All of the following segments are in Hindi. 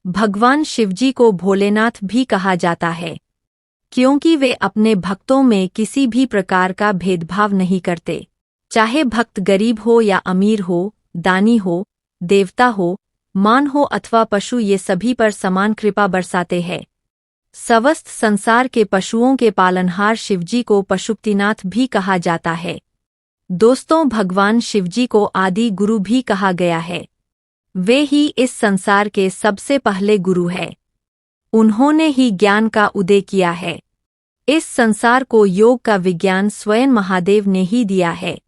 भगवान शिवजी को भोलेनाथ भी कहा जाता है, क्योंकि वे अपने भक्तों में किसी भी प्रकार का भेदभाव नहीं करते। चाहे भक्त गरीब हो या अमीर हो, दानी हो, देवता हो, मान हो अथवा पशु, ये सभी पर समान कृपा बरसाते हैं। समस्त संसार के पशुओं के पालनहार शिवजी को पशुपतिनाथ भी कहा जाता है। दोस्तों, भगवान शिवजी को आदि गुरु भी कहा गया है। वे ही इस संसार के सबसे पहले गुरु हैं। उन्होंने ही ज्ञान का उदय किया है। इस संसार को योग का विज्ञान स्वयं महादेव ने ही दिया है।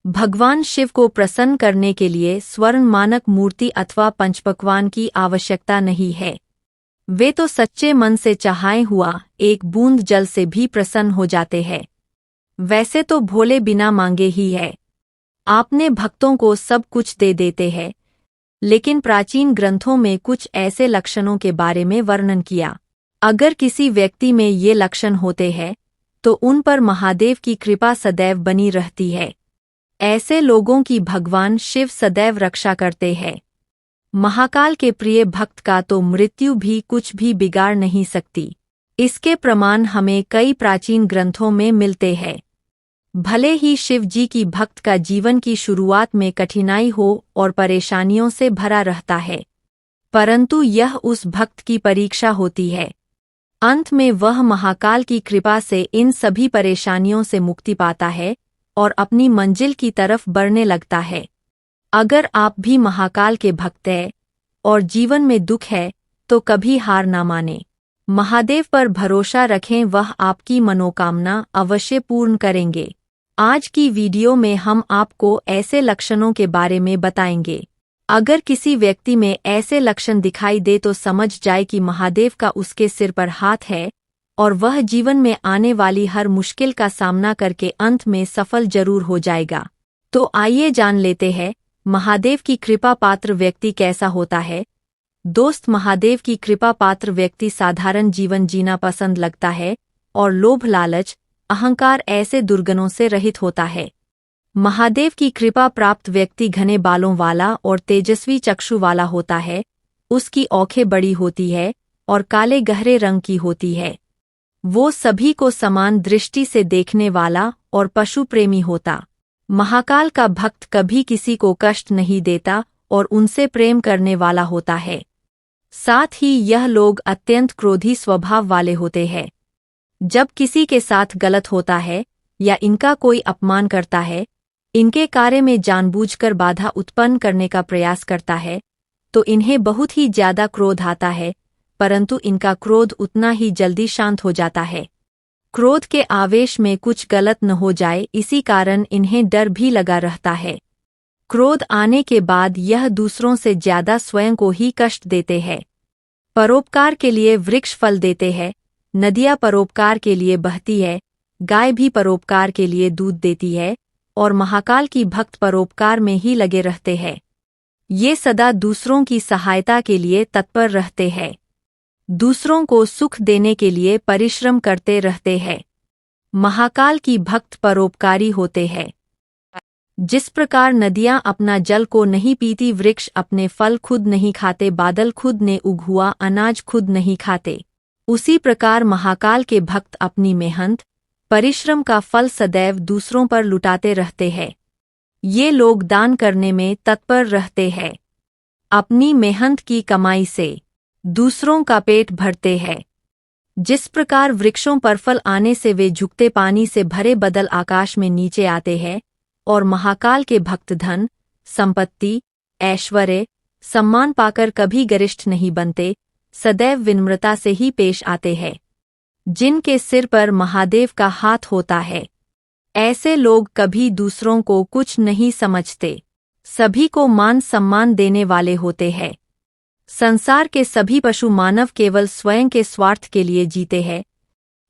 भगवान शिव को प्रसन्न करने के लिए स्वर्ण मानक मूर्ति अथवा पंचपक्वान की आवश्यकता नहीं है। वे तो सच्चे मन से चाहे हुआ एक बूंद जल से भी प्रसन्न हो जाते हैं। वैसे तो भोले बिना मांगे ही है। आपने भक्तों को सब कुछ दे देते हैं, लेकिन प्राचीन ग्रंथों में कुछ ऐसे लक्षणों के बारे में वर्णन किया। अगर किसी व्यक्ति में ये लक्षण होते हैं तो उन पर महादेव की कृपा सदैव बनी रहती है। ऐसे लोगों की भगवान शिव सदैव रक्षा करते हैं। महाकाल के प्रिय भक्त का तो मृत्यु भी कुछ भी बिगाड़ नहीं सकती। इसके प्रमाण हमें कई प्राचीन ग्रंथों में मिलते हैं। भले ही शिव जी की भक्त का जीवन की शुरुआत में कठिनाई हो और परेशानियों से भरा रहता है, परंतु यह उस भक्त की परीक्षा होती है। अंत में वह महाकाल की कृपा से इन सभी परेशानियों से मुक्ति पाता है और अपनी मंजिल की तरफ बढ़ने लगता है। अगर आप भी महाकाल के भक्त हैं और जीवन में दुख है तो कभी हार ना माने। महादेव पर भरोसा रखें, वह आपकी मनोकामना अवश्य पूर्ण करेंगे। आज की वीडियो में हम आपको ऐसे लक्षणों के बारे में बताएंगे। अगर किसी व्यक्ति में ऐसे लक्षण दिखाई दे तो समझ जाए कि महादेव का उसके सिर पर हाथ है और वह जीवन में आने वाली हर मुश्किल का सामना करके अंत में सफल जरूर हो जाएगा। तो आइए जान लेते हैं महादेव की कृपा पात्र व्यक्ति कैसा होता है। दोस्त, महादेव की कृपा पात्र व्यक्ति साधारण जीवन जीना पसंद लगता है और लोभ, लालच, अहंकार ऐसे दुर्गुणों से रहित होता है। महादेव की कृपा प्राप्त व्यक्ति घने बालों वाला और तेजस्वी चक्षु वाला होता है। उसकी आंखें बड़ी होती है और काले गहरे रंग की होती है। वो सभी को समान दृष्टि से देखने वाला और पशु प्रेमी होता। महाकाल का भक्त कभी किसी को कष्ट नहीं देता और उनसे प्रेम करने वाला होता है। साथ ही यह लोग अत्यंत क्रोधी स्वभाव वाले होते हैं। जब किसी के साथ गलत होता है या इनका कोई अपमान करता है, इनके कार्य में जानबूझकर बाधा उत्पन्न करने का प्रयास करता है, तो इन्हें बहुत ही ज्यादा क्रोध आता है, परंतु इनका क्रोध उतना ही जल्दी शांत हो जाता है। क्रोध के आवेश में कुछ गलत न हो जाए, इसी कारण इन्हें डर भी लगा रहता है। क्रोध आने के बाद यह दूसरों से ज्यादा स्वयं को ही कष्ट देते हैं। परोपकार के लिए वृक्ष फल देते हैं, नदियाँ परोपकार के लिए बहती है, गाय भी परोपकार के लिए दूध देती है और महाकाल की भक्त परोपकार में ही लगे रहते हैं। ये सदा दूसरों की सहायता के लिए तत्पर रहते हैं। दूसरों को सुख देने के लिए परिश्रम करते रहते हैं। महाकाल की भक्त परोपकारी होते हैं। जिस प्रकार नदियाँ अपना जल को नहीं पीती, वृक्ष अपने फल खुद नहीं खाते, बादल खुद ने उगा अनाज खुद नहीं खाते, उसी प्रकार महाकाल के भक्त अपनी मेहनत, परिश्रम का फल सदैव दूसरों पर लुटाते रहते हैं। ये लोग दान करने में तत्पर रहते हैं। अपनी मेहनत की कमाई से दूसरों का पेट भरते हैं। जिस प्रकार वृक्षों पर फल आने से वे झुकते पानी से भरे बदल आकाश में नीचे आते हैं और महाकाल के भक्त धन, संपत्ति, ऐश्वर्य, सम्मान पाकर कभी गरिष्ठ नहीं बनते, सदैव विनम्रता से ही पेश आते हैं। जिनके सिर पर महादेव का हाथ होता है, ऐसे लोग कभी दूसरों को कुछ नहीं समझते, सभी को मान सम्मान देने वाले होते हैं। संसार के सभी पशु मानव केवल स्वयं के स्वार्थ के लिए जीते हैं,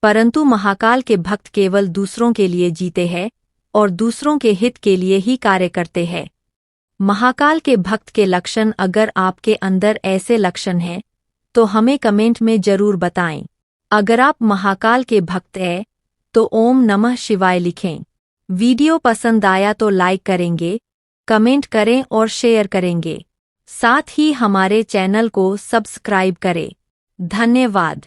परंतु महाकाल के भक्त केवल दूसरों के लिए जीते हैं और दूसरों के हित के लिए ही कार्य करते हैं। महाकाल के भक्त के लक्षण, अगर आपके अंदर ऐसे लक्षण हैं तो हमें कमेंट में जरूर बताएं। अगर आप महाकाल के भक्त हैं तो ओम नमः शिवाय लिखें। वीडियो पसंद आया तो लाइक करेंगे, कमेंट करें और शेयर करेंगे। साथ ही हमारे चैनल को सब्सक्राइब करें। धन्यवाद।